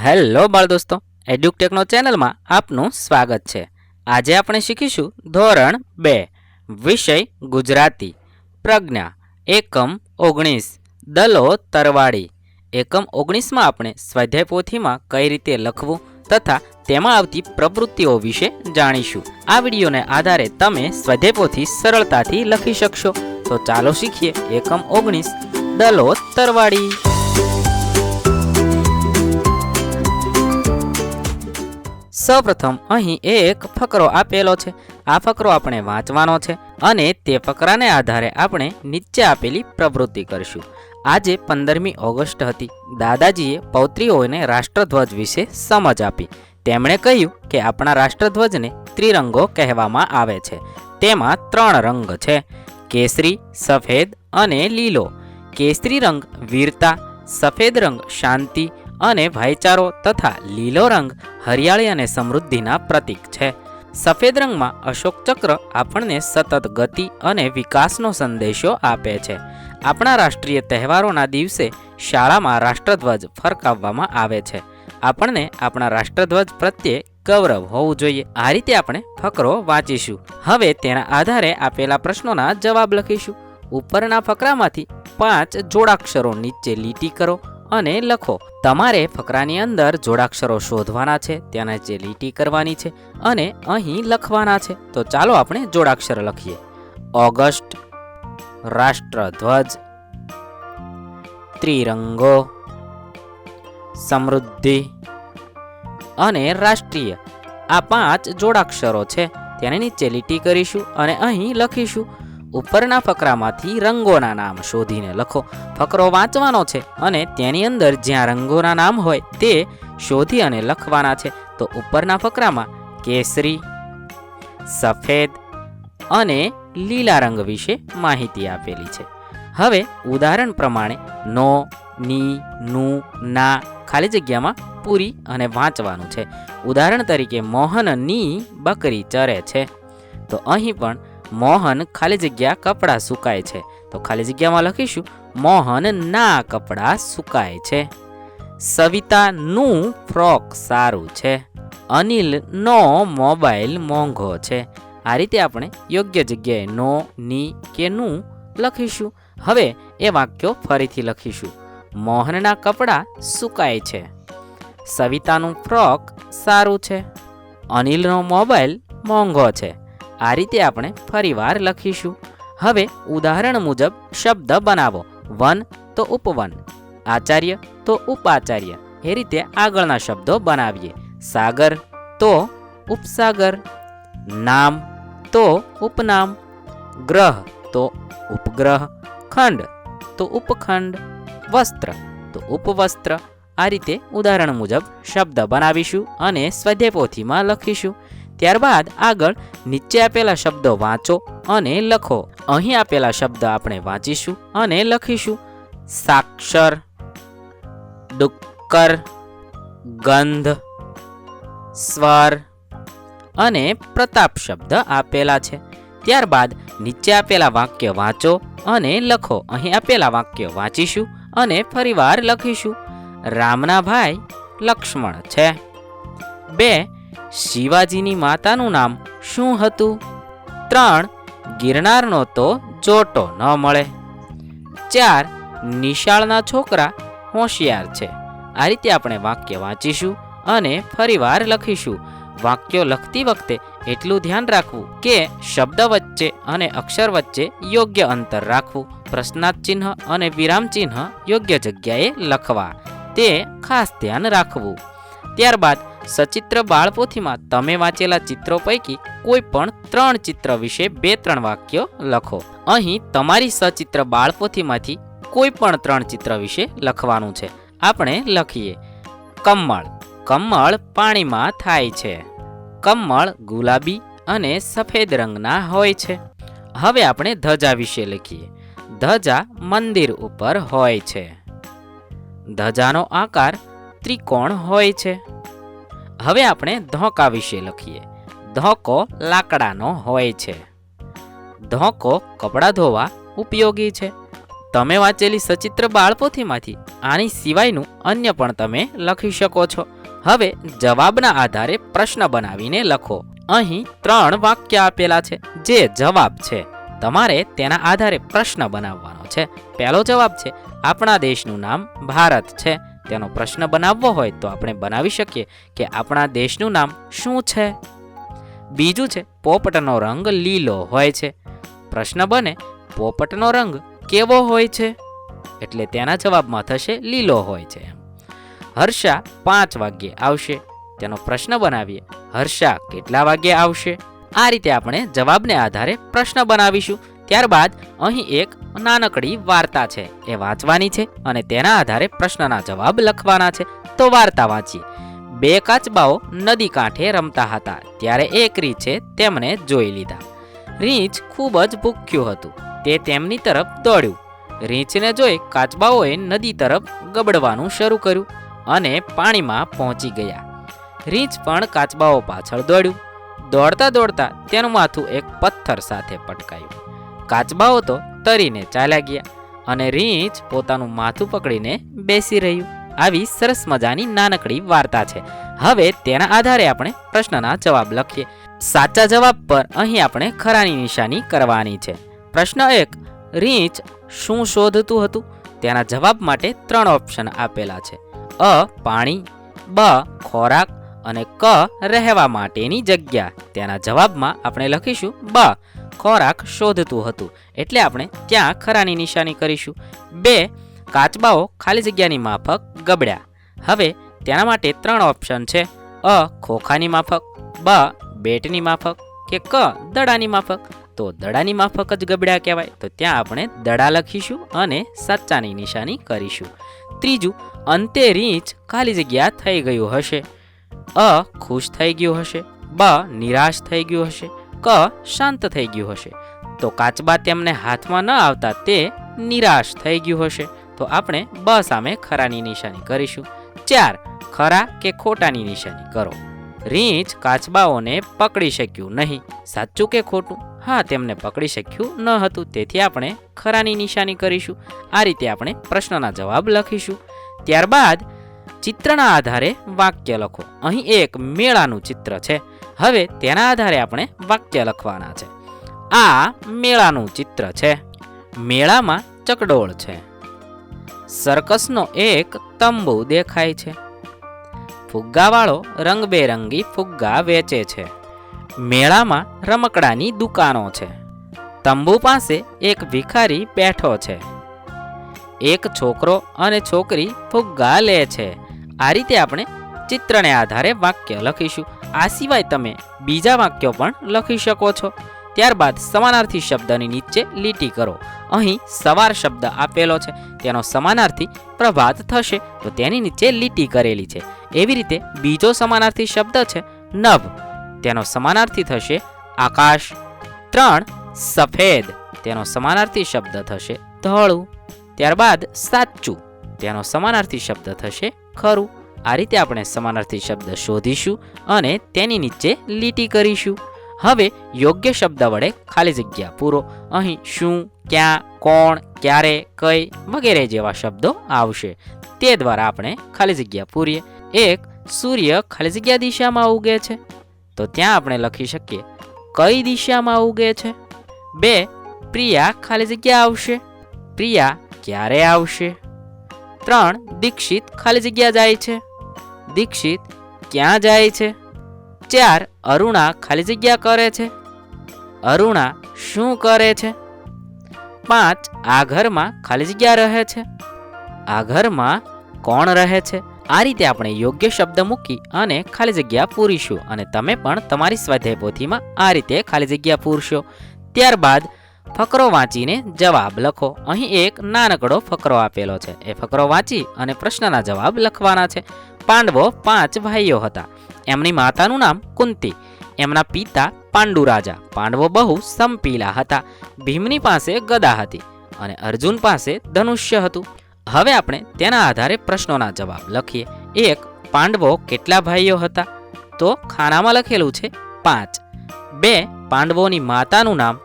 Hello બાળ દોસ્તો, એડ્યુકટેકનો ચેનલમાં આપનું સ્વાગત છે. આજે આપણે શીખીશું ધોરણ 2 વિષય ગુજરાતી પ્રજ્ઞા એકમ 19 દલો તરવાડી. એકમ 19માં આપણે સ્વાધ્યાય પોથીમાં કઈ રીતે લખવું તથા તેમાં આવતી પ્રવૃત્તિઓ વિશે જાણીશું. આ વિડીયોને આધારે તમે સ્વાધ્યાય પોથી સરળતાથી લખી શકશો. તો ચાલો શીખીએ એકમ 19 દલો તરવાડી. સૌપ્રથમ અહીં એક ફકરો આપેલો છે. આ ફકરો આપણે વાંચવાનો છે અને તે ફકરાને આધારે આપણે નીચે આપેલી પ્રવૃત્તિ કરીશું. આજે 15મી ઓગસ્ટ હતી. દાદાજીએ પૌત્રીઓને રાષ્ટ્રધ્વજ વિશે સમજ આપી. તેમણે કહ્યું કે આપણા રાષ્ટ્રધ્વજને ત્રિરંગો કહેવામાં આવે છે. તેમાં 3 રંગ છે: કેસરી, સફેદ અને લીલો. કેસરી રંગ વીરતા, સફેદ રંગ શાંતિ અને ભાઈચારો તથા લીલો રંગ હરિયાળી અને સમૃદ્ધિના પ્રતીક છે. સફેદ રંગમાં અશોક ચક્ર આપણને સતત ગતિ અને વિકાસનો સંદેશો આપે છે. આપણા રાષ્ટ્રીય તહેવારોના દિવસે શાળામાં રાષ્ટ્રધ્વજ ફરકાવવામાં આવે છે. આપણને આપણા રાષ્ટ્રધ્વજ પ્રત્યે ગૌરવ હોવું જોઈએ. આ રીતે આપણે ફકરો વાંચીશું. હવે તેના આધારે આપેલા પ્રશ્નોના જવાબ લખીશું. ઉપરના ફકરામાંથી 5 જોડાક્ષરો નીચે લીટી કરો અને લખો. તમારે ફકરાની અંદર જોડાક્ષરો શોધવાના છે, ત્યાં નીચે લીટી કરવાની છે અને અહીં લખવાના છે. તો ચાલો આપણે જોડાક્ષર લખીએ. ઓગસ્ટ, રાષ્ટ્રધ્વજ, ત્રિરંગો, સમૃદ્ધિ અને રાષ્ટ્રીય. આ 5 જોડાક્ષરો છે, તેને નીચે લીટી કરીશું અને અહીં લખીશું. ઉપરના ફકરામાંથી રંગોના નામ શોધીને લખો. ફકરો વાંચવાનો છે અને તેની અંદર જ્યાં રંગોના નામ હોય તે શોધી અને લખવાના છે. તો ઉપરના ફકરામાં કેસરી, સફેદ અને લીલા રંગ વિશે માહિતી આપેલી છે. હવે ઉદાહરણ પ્રમાણે નો, ની, નું, ના ખાલી જગ્યામાં પૂરી અને વાંચવાનું છે. ઉદાહરણ તરીકે મોહનની બકરી ચરે છે. તો અહીં પણ મોહન ખાલી જગ્યા કપડાં સુકાય છે. તો ખાલી જગ્યામાં લખીશું મોહનના કપડાં સુકાય છે. સવિતાનું ફ્રોક સારું છે. અનિલનો મોબાઈલ મોંઘો છે. આ રીતે આપણે યોગ્ય જગ્યાએ નો, ની કે નું લખીશું. હવે એ વાક્યો ફરીથી લખીશું. મોહનના કપડાં સુકાય છે. સવિતાનું ફ્રોક સારું છે. અનિલનો મોબાઈલ મોંઘો છે. આ રીતે આપણે ફરીવાર લખીશું. હવે ઉદાહરણ મુજબ શબ્દ બનાવો. વન તો ઉપવન, આચાર્ય તો ઉપાચાર્ય. એ રીતે આગળના શબ્દો બનાવીએ. સાગર તો ઉપસાગર, નામ તો ઉપનામ, ગ્રહ તો ઉપગ્રહ, ખંડ તો ઉપખંડ, વસ્ત્ર તો ઉપવસ્ત્ર. આ રીતે ઉદાહરણ મુજબ શબ્દ બનાવીશું અને સ્વાધ્યાય પોથીમાં લખીશું. ત્યારબાદ આગળ નીચે આપેલા શબ્દો વાંચો અને લખો. અહીં આપેલા શબ્દ આપણે વાંચીશું અને લખીશું. સાક્ષર, ડુક્કર, ગંધ, સ્વર અને પ્રતાપ શબ્દ આપેલા છે. ત્યારબાદ નીચે આપેલા વાક્ય વાંચો અને લખો. અહીં આપેલા વાક્ય વાંચીશું અને ફરીવાર લખીશું. રામના ભાઈ લક્ષ્મણ છે. 2. શિવાજીની માતાનું નામ શું હતું? 3. ગિરનારનો તો જોટો ન મળે. 4. નિશાળના છોકરા હોશિયાર છે. આ રીતે આપણે વાક્ય વાંચીશું અને ફરીવાર લખીશું. વાક્યો લખતી વખતે એટલું ધ્યાન રાખવું કે શબ્દ વચ્ચે અને અક્ષર વચ્ચે યોગ્ય અંતર રાખવું. પ્રશ્નાર્થ ચિહ્ન અને વિરામ ચિહ્ન યોગ્ય જગ્યાએ લખવા, તે ખાસ ધ્યાન રાખવું. ત્યારબાદ સચિત્ર બાળપોથીમાં તમે વાંચેલા ચિત્રો પૈકી કોઈ પણ 3 ચિત્ર વિશે 2-3 વાક્યો લખો. અહીં તમારી સચિત્ર બાળપોથીમાંથી કોઈ પણ 3 ચિત્ર વિશે લખવાનું છે. આપણે લખીએ. કમળ. કમળ પાણીમાં થાય છે. કમળ ગુલાબી અને સફેદ રંગના હોય છે. હવે આપણે ધજા વિશે લખીએ. ધજા મંદિર ઉપર હોય છે. ધજાનો આકાર ત્રિકોણ હોય છે. હવે આપણે ધોકા વિશે લખીએ. ધોકો લાકડાનો હોય છે. ધોકો કપડાં ધોવા ઉપયોગી છે. તમે વાંચેલી સચિત્ર બાળપોથીમાંથી આની સિવાયનું અન્ય પણ તમે લખી શકો છો. હવે જવાબના આધારે પ્રશ્ન બનાવીને લખો. અહીં 3 વાક્ય આપેલા છે જે જવાબ છે. તમારે તેના આધારે પ્રશ્ન બનાવવાનો છે. પહેલો જવાબ છે આપણા દેશનું નામ ભારત છે. તેનો પ્રશ્ન બનાવવો હોય તો આપણે બનાવી શકીએ કે આપણા દેશનું નામ શું છે. બીજું છે પોપટનો રંગ લીલો હોય છે. પ્રશ્ન બને પોપટનો રંગ કેવો હોય છે, એટલે તેના જવાબમાં થશે લીલો હોય છે. હર્ષા 5 વાગ્યે આવશે. તેનો પ્રશ્ન બનાવીએ હર્ષા કેટલા વાગ્યે આવશે. આ રીતે આપણે જવાબને આધારે પ્રશ્ન બનાવીશું. ત્યારબાદ અહીં એક નાનકડી વાર્તા છે, એ વાંચવાની છે અને તેના આધારે પ્રશ્નના જવાબ લખવાના છે. તો વાર્તા વાંચીએ. 2 કાચબાઓ નદી કાંઠે રમતા હતા. ત્યારે એક રીંછે તેમને જોઈ લીધા. રીંછ ખૂબ જ ભૂખ્યું હતું. તે તેમની તરફ દોડ્યું. રીંછને જોઈ કાચબાઓએ નદી તરફ ગબડવાનું શરૂ કર્યું અને પાણીમાં પહોંચી ગયા. રીંછ પણ કાચબાઓ પાછળ દોડ્યું. દોડતા દોડતા તેનું માથું એક પથ્થર સાથે પટકાયું. કાચબાઓ તો તરીને ચાલ્યા ગયા અને રીંછ પોતાનું માથું પકડીને બેસી રહ્યું. આવી સરસ મજાની નાનકડી વાર્તા છે. હવે તેના આધારે આપણે પ્રશ્નના જવાબ લખીએ. સાચા જવાબ પર અહીં આપણે ખરાની નિશાની કરવાની છે. પ્રશ્ન 1, રીંછ શું શોધતું હતું? તેના જવાબ માટે 3 ઓપ્શન આપેલા છે. અ પાણી, બ ખોરાક અને ક રહેવા માટેની જગ્યા. તેના જવાબમાં આપણે લખીશું બ ખોરાક શોધતું હતું, એટલે આપણે ત્યાં ખરાની નિશાની કરીશું. 2 કાચબાઓ ખાલી જગ્યાની માફક ગબડ્યા. હવે તેના માટે 3 ઓપ્શન છે. અ ખોખાની માફક, બ બેટની માફક કે ક દડાની માફક. તો દડાની માફક જ ગબડ્યા કહેવાય, તો ત્યાં આપણે દડા લખીશું અને સાચાની નિશાની કરીશું. 3, અંતે રીંછ ખાલી જગ્યા થઈ ગયું હશે. અ ખુશ થઈ ગયું હશે, બ નિરાશ થઈ ગયું હશે, ક શાંત થઈ ગયું હશે. તો કાચબા તેમને હાથમાં ન આવતા તે નિરાશ થઈ ગયું હશે, તો આપણે બ સામે ખરાની નિશાની કરીશું. 4, ખરા કે ખોટાની નિશાની કરો. રીંછ કાચબાઓને પકડી શક્યું નહીં. સાચું કે ખોટું? હા, તેમને પકડી શક્યું ન હતું, તેથી આપણે ખરાની નિશાની કરીશું. આ રીતે આપણે પ્રશ્નના જવાબ લખીશું. ત્યારબાદ ચિત્રના આધારે વાક્ય લખો. અહીં એક મેળાનું ચિત્ર છે. હવે તેના આધારે આપણે વાક્ય લખવાના છે. આ મેળાનું ચિત્ર છે. મેળામાં ચકડોળ છે. સર્કસનો એક તંબુ દેખાય છે. ફુગ્ગાવાળો રંગબેરંગી ફુગ્ગા વેચે છે. મેળામાં રમકડાની દુકાનો છે. તંબુ પાસે એક ભિખારી બેઠો છે. એક છોકરો અને છોકરી ફુગ્ગા લે છે. આ રીતે આપણે ચિત્રને આધારે વાક્ય લખીશું. આ સિવાય તમે બીજા વાક્યો પણ લખી શકો છો. ત્યારબાદ સમાનાર્થી શબ્દની નીચે લીટી કરો. અહીં સવાર શબ્દ આપેલો છે, તેનો સમાનાર્થી પ્રભાત થશે, તો તેની નીચે લીટી કરેલી છે. એવી રીતે બીજો સમાનાર્થી શબ્દ છે નભ, તેનો સમાનાર્થી થશે આકાશ. 3, સફેદ, તેનો સમાનાર્થી શબ્દ થશે ધોળું. ત્યારબાદ સાચું, તેનો સમાનાર્થી શબ્દ થશે ખરું. આ રીતે આપણે સમાનાર્થી શબ્દ શોધીશું અને તેની નીચે લીટી કરીશું. હવે યોગ્ય શબ્દ વડે ખાલી જગ્યા પૂરો. અહીં શું, ક્યાં, કોણ, ક્યારે, કઈ વગેરે જેવા શબ્દો આવશે. તે દ્વારા આપણે ખાલી જગ્યા પૂરીએ. 1, સૂર્ય ખાલી જગ્યા દિશામાં ઉગે છે, તો ત્યાં આપણે લખી શકીએ કઈ દિશામાં ઉગે છે. 2, પ્રિયા ખાલી જગ્યા આવશે. પ્રિયા ક્યારે આવશે. 3, દીક્ષિત ખાલી જગ્યા જાય છે. દીક્ષિત ક્યાં જાય છે. 4, અરુણા ખાલી જગ્યા કરે છે. અરુણા શું કરે છે. 5, આ ઘરમાં ખાલી જગ્યા રહે છે. આ ઘરમાં કોણ રહે છે. આ રીતે આપણે યોગ્ય શબ્દ મૂકી અને ખાલી જગ્યા પૂરીશું અને તમે પણ તમારી સ્વાધ્યાય પોથીમાં આ રીતે ખાલી જગ્યા પૂરશો. ત્યારબાદ ફકરો વાંચીને જવાબ લખો. અહીં એક નાનકડો ફકરો આપેલો છે. એ ફકરો વાંચી અને પ્રશ્નના જવાબ લખવાના છે. પાંડવો 5 ભાઈઓ હતા. એમની માતાનું નામ કુંતી. એમના પિતા પાંડુ રાજા. પાંડવો બહુ સંપીલા હતા. ભીમની પાસે ગદા હતી અને અર્જુન પાસે ધનુષ્ય હતું. હવે આપણે તેના આધારે પ્રશ્નોના જવાબ લખીએ. 1, પાંડવો કેટલા ભાઈઓ હતા? તો ખાનામાં લખેલું છે 5. 2, પાંડવોની માતાનું નામ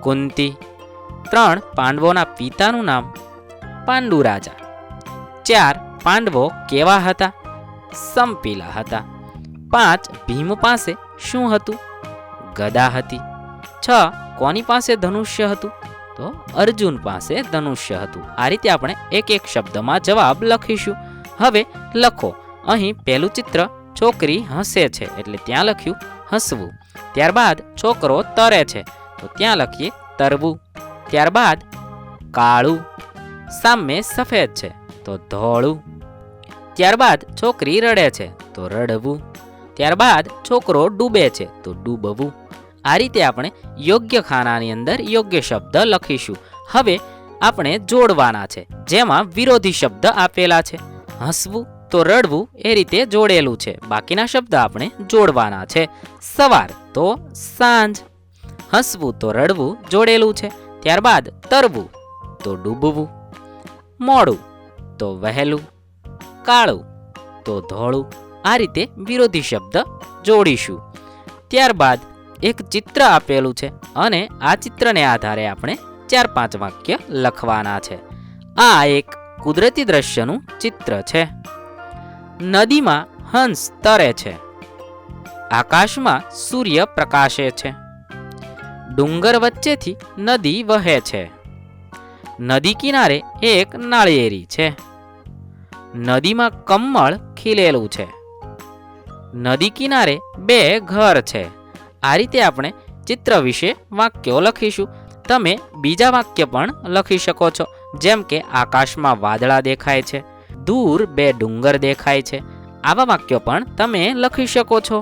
કુંતી. 3, પાંડવોના પિતાનું નામ પાંડુ રાજા. 4 પાંડવો કેવા હતા? સંપીલા હતા. 5 ભીમ પાસે શું હતું? ગદા હતી. 6 કોની પાસે ધનુષ્ય હતું? તો અર્જુન પાસે ધનુષ્ય હતું. આ રીતે આપણે એક એક શબ્દમાં જવાબ લખીશું. હવે લખો. અહીં પહેલું ચિત્ર છોકરી હસે છે એટલે ત્યાં લખ્યું હસવું. ત્યારબાદ છોકરો તરે છે તો ત્યાં લખીએ તરવું. ત્યારબાદ કાળું. સામે સફેદ છે તો ધોળું. ત્યારબાદ છોકરી રડે છે તો રડવું. ત્યારબાદ છોકરો ડૂબે છે તો ડૂબવું. આ રીતે આપણે યોગ્ય ખાનાની અંદર યોગ્ય શબ્દ લખીશું. હવે આપણે જોડવાના છે, જેમાં વિરોધી શબ્દ આપેલા છે. હસવું તો રડવું એ રીતે જોડેલું છે. બાકીના શબ્દ આપણે જોડવાના છે. સવાર તો સાંજ. હસવું તો રડવું જોડેલું છે. ત્યારબાદ તરવું તો ડૂબવું. મોડું તો વહેલું. કાળું તો ધોળું. આ રીતે વિરોધી શબ્દ જોડીશું. ત્યારબાદ એક ચિત્ર આપેલું છે અને આ ચિત્રને આધારે આપણે 4-5 વાક્ય લખવાના છે. આ એક કુદરતી દ્રશ્યનું ચિત્ર છે. નદીમાં હંસ તરે છે. આકાશમાં સૂર્ય પ્રકાશે છે. ડુંગર વચ્ચેથી નદી વહે છે. નદી કિનારે એક નાળિયેરી છે. નદીમાં કમળ ખીલેલું છે. નદી કિનારે 2 ઘર છે. આ રીતે આપણે ચિત્ર વિશે વાક્યો લખીશું. તમે બીજા વાક્ય પણ લખી શકો છો, જેમ કે આકાશમાં વાદળા દેખાય છે, દૂર 2 ડુંગર દેખાય છે. આવા વાક્યો પણ તમે લખી શકો છો.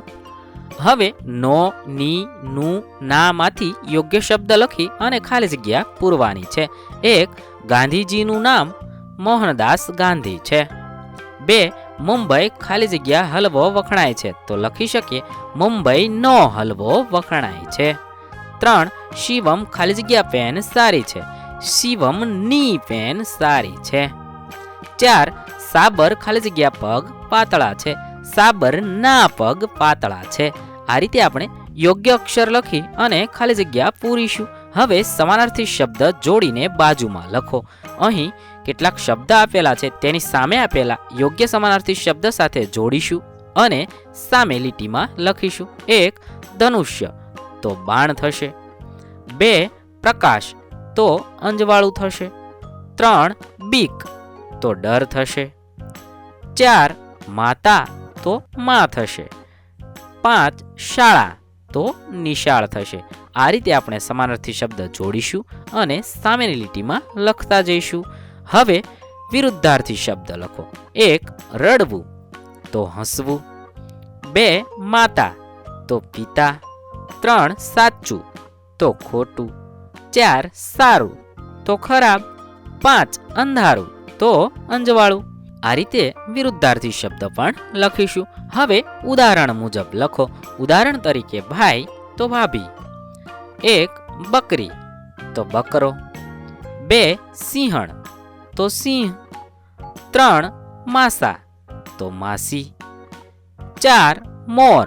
હવે નો, ની, નું, નામાંથી યોગ્ય શબ્દ લખી અને ખાલી જગ્યા પૂરવાની છે. 1 ગાંધીજીનું નામ મોહનદાસ ગાંધી છે. 2 મુંબઈ ખાલી જગ્યા હલવો વખણાય છે તો લખી શકીએ મુંબઈનો હલવો વખણાય છે. 3 શિવમ ખાલી જગ્યા પેન સારી છે. શિવમની પેન સારી છે. 4 સાબર ખાલી જગ્યા પગ પાતળા છે. સાબરના પગ પાતળા છે. આ રીતે આપણે યોગ્ય અક્ષર લખી અને ખાલી જગ્યા પૂરીશું. હવે સમાનાર્થી શબ્દ જોડીને બાજુમાં લખો. અહીં કેટલાક શબ્દ આપેલા છે, તેની સામે આપેલા યોગ્ય સમાનાર્થી શબ્દ સાથે જોડીશું અને સામે લીટીમાં લખીશું. 1 ધનુષ્ય તો બાણ થશે. 2 પ્રકાશ તો અંજવાળું થશે. 3 બીક તો ડર થશે. 4 માતા તો માં થશે. 5 શાળા તો નિશાળ થશે. આ રીતે આપણે સમાનાર્થી શબ્દ જોડીશું અને સામેની લીટીમાં લખતા જઈશું. હવે વિરુદ્ધાર્થી શબ્દ લખો. 1 રડવું તો હસવું. 2 માતા તો પિતા. 3 સાચું તો ખોટું. 4 સારું તો ખરાબ. 5 અંધારું તો અંજવાળું. આ રીતે વિરુદ્ધાર્થી શબ્દ પણ લખીશું. હવે ઉદાહરણ મુજબ લખો. ઉદાહરણ તરીકે ભાઈ તો ભાભી. 1 બકરી તો બકરો. 2 સિંહણ તો સિંહ. 3 માસા તો માસી. 4 મોર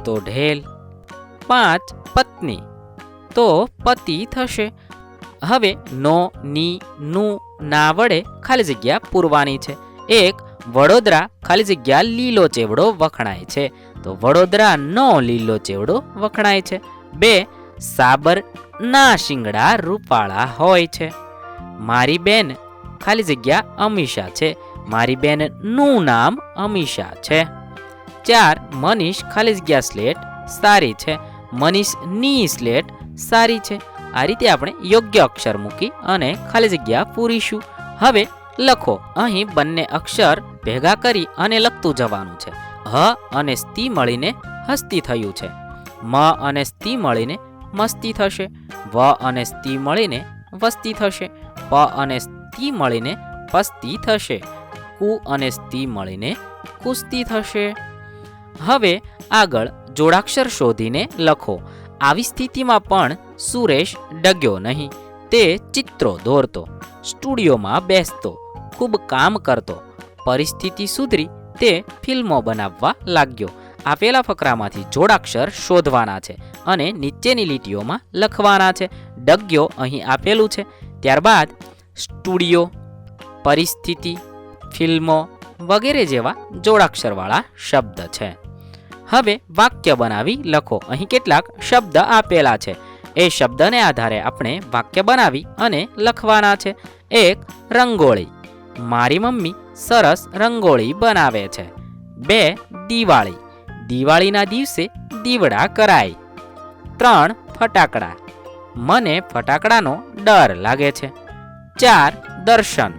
તો ઢેલ. 5 પત્ની તો પતિ થશે. હવે નો, ની, નું, ના વડે ખાલી જગ્યા પૂરવાની છે. 1 વડોદરા ખાલી જગ્યા લીલો ચેવડો વખણાય છે તો વડોદરાનો લીલો ચેવડો વખણાય છે. 2 સાબર ના શિંગડા રૂપાળા હોય છે. મારી બેન ખાલી જગ્યા અમીષા છે. મારી બેન નું નામ અમીષા છે. 4 મનીષ ખાલી જગ્યા સ્લેટ સારી છે. મનીષની સ્લેટ સારી છે. આ રીતે આપણે યોગ્ય અક્ષર મૂકી અને ખાલી જગ્યા પૂરીશું. હવે લખો. અહીં બંને અક્ષર ભેગા કરી અને લખતું જવાનું છે. હ અને સ્તી મળીને હસ્તી થયું છે. મ અને સ્તી મળીને મસ્તી થશે. વ અને સ્તી મળીને વસ્તી થશે. પ અને સ્તી મળીને પસ્તી થશે. કુ અને સ્તી મળીને કુસ્તી થશે. હવે આગળ જોડાક્ષર શોધીને લખો. આવી સ્થિતિમાં પણ સુરેશ ડગ્યો નહીં. તે ચિત્રો દોરતો, સ્ટુડિયોમાં બેસતો, ખૂબ કામ કરતો. પરિસ્થિતિ સુધરી તે ફિલ્મો બનાવવા લાગ્યો. આપેલા ફકરામાંથી જોડાક્ષર શોધવાના છે અને નીચેની લીટીઓમાં લખવાના છે. ડગ્યો અહીં આપેલું છે. ત્યારબાદ સ્ટુડિયો, પરિસ્થિતિ, ફિલ્મો વગેરે જેવા જોડાક્ષરવાળા શબ્દ છે. હવે વાક્ય બનાવી લખો. અહીં કેટલાક શબ્દ આપેલા છે. એ શબ્દને આધારે આપણે વાક્ય બનાવી અને લખવાના છે. 1. રંગોળી. મારી મમ્મી સરસ રંગોળી બનાવે છે. 2. દિવાળી. દિવાળીના દિવસે દીવડા કરાય. 3. ફટાકડા. મને ફટાકડાનો ડર લાગે છે. 4. દર્શન.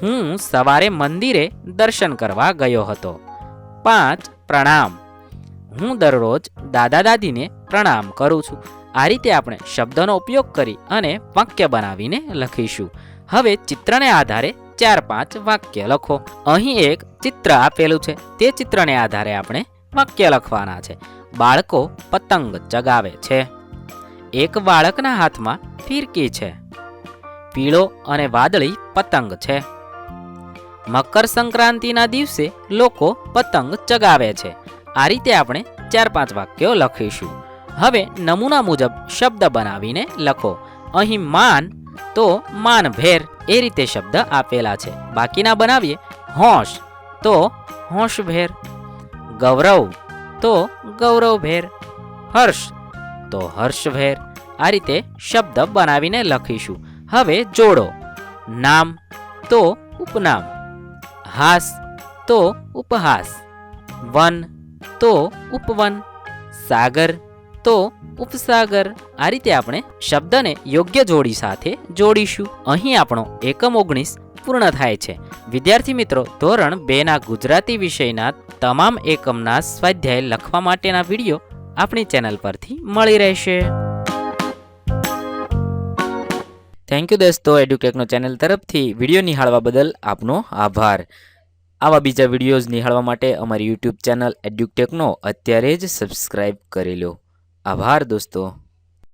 હું સવારે મંદિરે દર્શન કરવા ગયો હતો. 5. પ્રણામ. હું દરરોજ દાદા દાદીને પ્રણામ કરું છું. આ રીતે આપણે શબ્દનો ઉપયોગ કરી અને વાક્ય બનાવીને લખીશું. હવે ચિત્રને આધારે 4-5 વાક્ય લખો. અહીં એક ચિત્ર આપેલું છે. તે ચિત્રને આધારે આપણે વાક્ય લખવાના છે. બાળકો પતંગ ચગાવે છે. એક બાળકના હાથમાં ફિરકી છે. પીળો અને વાદળી પતંગ છે. મકર સંક્રાંતિના દિવસે લોકો પતંગ ચગાવે છે. આ રીતે આપણે 4-5 વાક્યો લખીશું. હવે નમૂના મુજબ શબ્દ બનાવીને લખો. અહીં માન તો માનભેર એ રીતે શબ્દ આપેલા છે. બાકીના બનાવીએ. હોશ તો હોશભેર. ગૌરવ તો ગૌરવભેર. હર્ષ તો હર્ષભેર. આ રીતે શબ્દ બનાવીને લખીશું. હવે જોડો. નામ તો ઉપનામ. હાસ તો ઉપહાસ. વન તો ઉપવન. સાગર તો ઉપસાગર. આ રીતે આપણે શબ્દને યોગ્ય જોડી સાથે જોડીશું. અહીં આપણો એકમ 19 પૂર્ણ થાય છે. વિદ્યાર્થી મિત્રો, ધોરણ 2ના ગુજરાતી વિષયના તમામ એકમના સ્વાધ્યાય લખવા માટેના વિડીયો આપણી ચેનલ પરથી મળી રહેશે. થેન્ક યુ દોસ્તો. એડ્યુટેકનો ચેનલ તરફથી વિડીયો નિહાળવા બદલ આપનો આભાર. આવા બીજા વિડીયોઝ નિહાળવા માટે અમારી યુટ્યુબ ચેનલ એડ્યુટેકનો અત્યારે જ સબસ્ક્રાઈબ કરી લો. આભાર દોસ્તો.